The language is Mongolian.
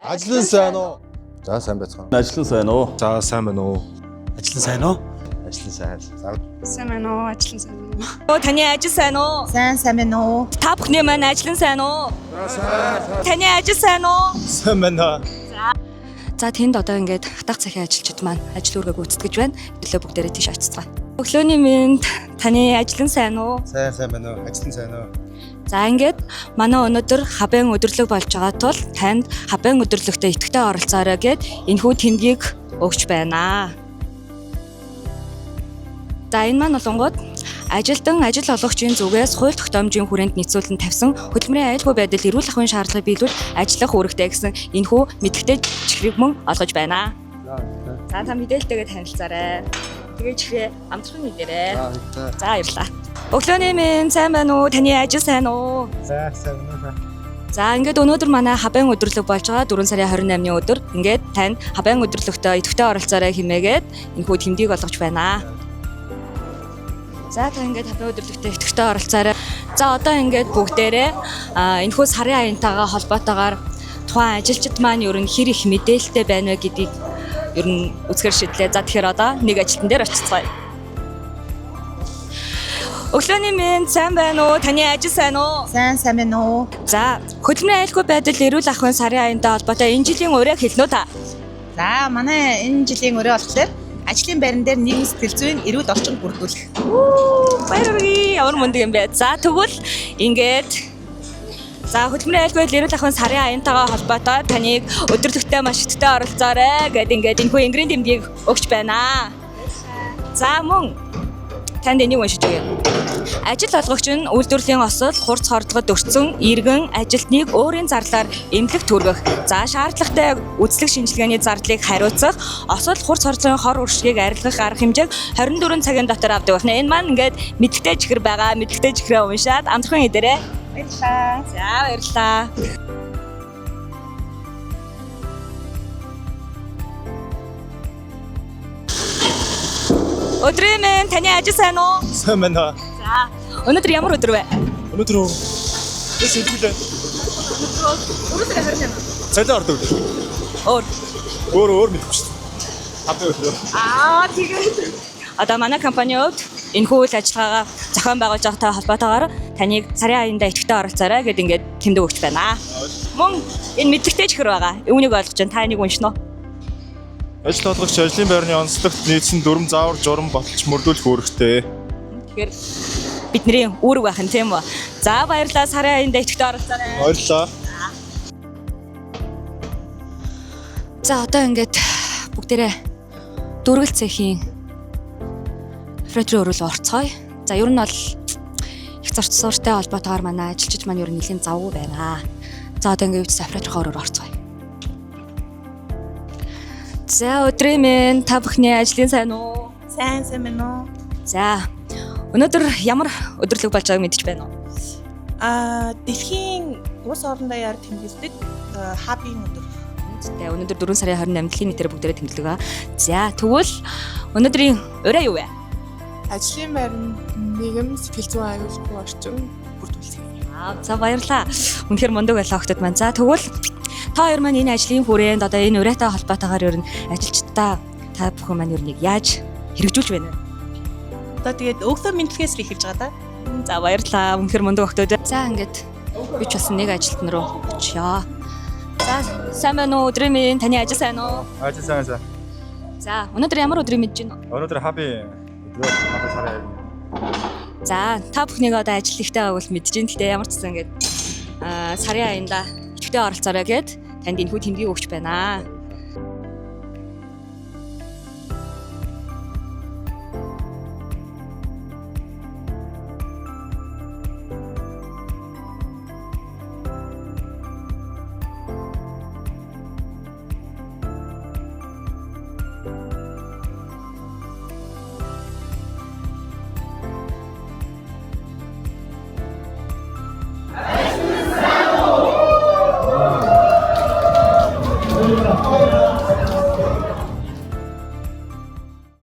Ажлын сайн уу? За сайн байцгаана. Ажлын сайн уу? За сайн байна уу? Ажлын сайн уу? Ажлын сайн. Сайн байна уу? Ажлын сайн байна уу? Таны ажил сайн уу? Сайн байна уу? Та бүхний маань ажлын сайн уу? Таны ажил сайн уу? Сайн байна. За тэнд одоо ингээд хатах цахим ажилчид маань ажил үргээ гүйцэтгэж байна. Өглөө бүгдээрээ тийш очицгаана. Өглөөний минь таны ажлын сайн уу? Сайн байна уу? Ажлын сайн уу? За ингээд манай өнөөдөр хабын өдөрлөг болж байгаа тул танд хабын өдөрлөгтөө идэвхтэй оролцоорой гэд энэхүү тэмдгийг өгч байна. За энэ маань болонгууд ажилтан ажил олгогчийн зүгээс хууль тогтоомжийн хүрээнд нийцүүлэн тавьсан хөдөлмөрийн аюулгүй байдал эрүүл ахуйн шаардлагыг биелүүл ажиллах үүрэгтэй гэсэн энэхүү мэдээлэлтэй чихрийг мөн олгож байна. За та мэдээлэлтэйгээ танилцаарай. Тэгээ чихрээ амтхан мэдээрэй. За баярлалаа. Өглөөний минь сайн байна уу? Таны ажил сайн уу? За сайн байна. За ингээд өнөөдөр манай хабын өдөрлөг болж байгаа 4 сарын 28-ны өдөр ингээд танд хабын өдөрлөгтөө идэвхтэй оролцоорой хэмээгээд энэхүү тэмдгийг олгож байна. За та ингээд хабын өдөрлөгтөө идэвхтэй оролцоорой. За одоо ингээд бүгдээрээ энэхүү сарын аянтайгаа холбоотойгоор тухайн ажилчид маань ер нь хэр их мэдээлэлтэй байна вэ гэдгийг ер нь үзэхэр шийдлээ. За тэгэхээр одоо нэг ажилтан дээр очицгаая. Өглөөний минь сайн байна уу? Таны ажил сайн уу? Сайн байна уу? За хөдөлмөрийн аюулгүй байдал эрүүл ахуйн сарын аянтай холбоотой энэ жилийн ураг хэлнэ үү та? За манай энэ жилийн өрөө болохоор ажлын байран дээр нийгэм сэтгэл зүйн эрүүл орчин бүрдүүлэх. Баяргий ямар мундаг юм бэ? За тэгвэл ингээд за хөдөлмөрийн аюулгүй байдал эрүүл ахуйн сарын аянтайгаа холбоотой таныг өдөрлөгтөө маш ихтэй оролцоорой гэдэг ингээд энэ хүү ингрийн тэмдгийг өгч байна. За мөн танд энийг уншиж өгье. Ажил олгогч нь үйлдвэрлэлийн осол хурц хордлогод өртсөн иргэн ажилтныг өөрийн зарлаар эмнэлэгт хүргэх. За шаардлагатай үзлэг шинжилгээний зардлыг хариуцах, осол хурц хордлогын хор уршгийг арилгах арга хэмжээг 24 цагийн дотор авдаг байна. Энэ маань ингээд мэдлэгтэй чихэр байгаа. Мэдлэгтэй чихрээ уншаад амтхан идэрээ. Баярлалаа. За баярлалаа. Өдрийн минь таны ажил сайн уу? Сайн байна. За өнөөдөр ямар өдөр вэ? Өнөөдөр сэтгүүлээ. Өнөөдөр харин юм. Цалин ордог. Өөр мэдгүй шүү дээ. Хабын өдөр. тэгээд одоо манай компаниуд энэ хүү үйл ажиллагаагаа зохион байгуулж байгаатай холбоотойгоор таныг сарын аяндаа идэвхтэй оролцоорой гэдээ ингээд тэмдэг өгч байна. Мөн энэ мэдлэгтэй чихэр байгаа. Үүнийг ойлгож байна. Та энийг уншина уу? Ажил олгогч ажлын байрны онцлогт нийцсэн дүрм заавар журам баталж мөрдүүлэх үүрэгтэй. Тэгэхээр бидний үүрэг байх нь тийм үү? За баярлалаа сарын аяндаа идэвхтэй оролцоорой. Баярлалаа. За одоо ингээд бүгдээрээ дүүргэл цехийн операторын өрөөл орцгоё. За ер нь бол их зарц суурьтай холбоотойгоор манай ажилчид маань ер нь нэлийн завгүй байна. За одоо ингээд операторын өрөөл орцгоё. За өдрийн минь та бүхний ажлын сайн уу? Сайн байна уу? За өнөөдөр ямар өдөрлөг болж байгааг мэдчих байна уу? Дэлхийн улс орон даяар тэмдэглэдэг хабын өдөр. Тэгээ өнөөдөр 4 сарын 28-нд дэлхийн нийтээр бүгдээрээ тэмдэглэдэг ба. За тэгвэл өнөөдрийн ураа юу вэ? Ажлын байранд нийгэм сэтгэл зүйн аюулгүй орчин бүрдүүлэх. За баярлалаа. Үнэхээр мундаг байлаа охтод маань. За тэгвэл та хоёр маань энэ ажлын хүрээнд одоо энэ ураатай холбоотойгоор ер нь ажилчдаа та бүхэн маань ер нь яаж хэрэгжүүлж байна вэ? Одоо тэгээд өглөө мэдлэгээс эхэлж байгаа да. За баярлалаа. Үнэхээр мундаг охтод. За ингээд би ч бас нэг ажилтан руу очиё. За сайн байна уу? Өдрийн минь таны ажил сайн уу? Ажил сайн. За өнөөдөр ямар өдрийг мэдэж байна уу? Өнөөдөр хабын сарын. За та бүхнийг одоо ажил ихтэй байгааг бол мэдэж байна. Гэхдээ ямар ч гэсэн ингээд сарын аянда идэвхтэй оролцоорой гэд танд энэхүү тэмдгийг өгч байна.